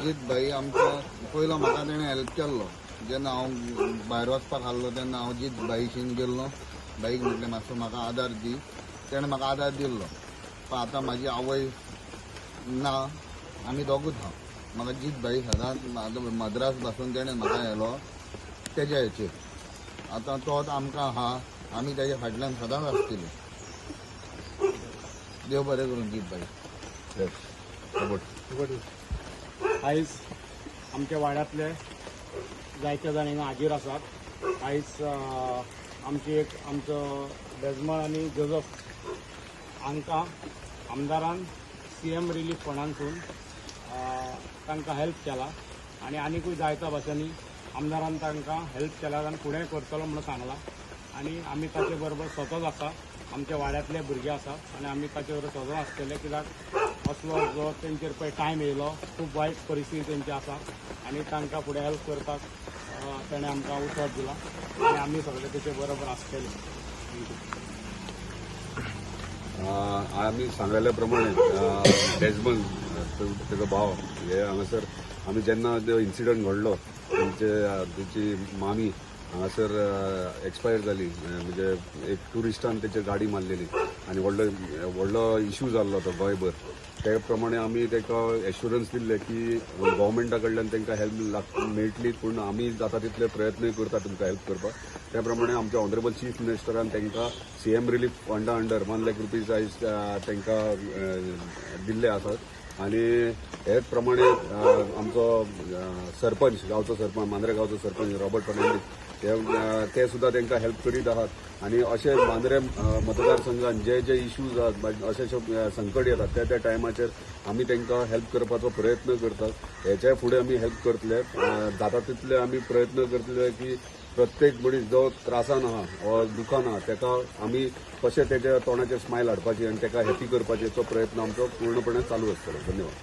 अजीत भाई आमचो पयलो म्हाका तेणें हेल्प केल्लो जेन्ना हांव भायर वचपाक आसलो तेन्ना हांव अजीत भाईशीन गेल्लो. भाईक म्हटलें मातसो म्हाका आदार दी. तेणें म्हाका आदार दिल्लो. पण आतां म्हाजी आवय ना, आमी दोगूच आहा. म्हाका अजीत भाई सदांच मद्रास पासून तेणें म्हाका व्हेलो तेज्या हेचेर. आतां तोच आमकां आहा, आमी तेज्या फाटल्यान सदांच आसतलीं. देव बरें करूं अजीत भाई. आयज आमच्या वाड्यातले जायते जाण हिंगा हाजीर आसात. आयज आमचो बेजमळ आनी जोजफ हांकां आमदारान CM रिलीफ फंडांतसून तांकां हेल्प केला आनी आनीकूय जायत्या भाशेनी आमदारान तांकां हेल्प केला आनी फुडें करतलो म्हणून सांगला. आनी आमी ताचे बरोबर सतत आसा. आमच्या वाड्यातले भुरगे आसात आनी आमी ताचे बरोबर सतत आसतले, कित्याक असलो जो तेंचेर पळय टायम येयलो, खूब वायट परिस्थिती तेंची आसा आनी तांकां फुडें हेल्प करपाक तेणें आमकां उतर दिला आनी आमी सगळे तेचे बरोबर आसतले. आम्ही सांगलेल्या प्रमाणे बेजमल तेजो भाव हे हांगासर आमी जेन्ना तो इन्सिडंट घडलो तेची मामी हांगासर एक्सपायर जाली, म्हणजे एक टुरिस्टान तेची गाडी मारलेली आनी व्हडलो इश्यू जाल्लो तो गोंयभर. ते प्रमाणे आमी ताका एश्युरन्स दिल्ले की गव्हर्मेंटा कडल्यान तांकां हेल्प मेळटली, पूण आमी जाता तितले प्रयत्नूय करता तुमकां हेल्प करपाक. त्या प्रमाणे आमच्या ऑनरेबल चीफ मिनिस्टरान तांकां CM रिलीफ फंडा अंडर 1 लाख रुपीज आयज तांकां दिल्ले आसात. आनी हेच प्रमाणे आमचो सरपंच गांवचो सरपंच मांद्रे गांवचो सरपंच रॉबर्ट फर्नांडीस ते सुद्धा तांकां हेल्प करीत आहात. आनी अशे मांद्रे मतदारसंघात जे जे इश्यूज आहात, अशे संकट येतात त्या टायमाचेर आमी तांकां हेल्प करपाचो प्रयत्न करतात. हेच्या फुडें आमी हेल्प करतले. जाता तितले आमी प्रयत्न करतले की प्रत्येक मनीस जो त्रासान आहा वा दुखान आहा ताका आमी कशें तेच्या तोंडाचेर स्मायल हाडपाची आनी ताका हॅपी करपाचो प्रयत्न आमचो पूर्णपणे चालू आसतलो. धन्यवाद.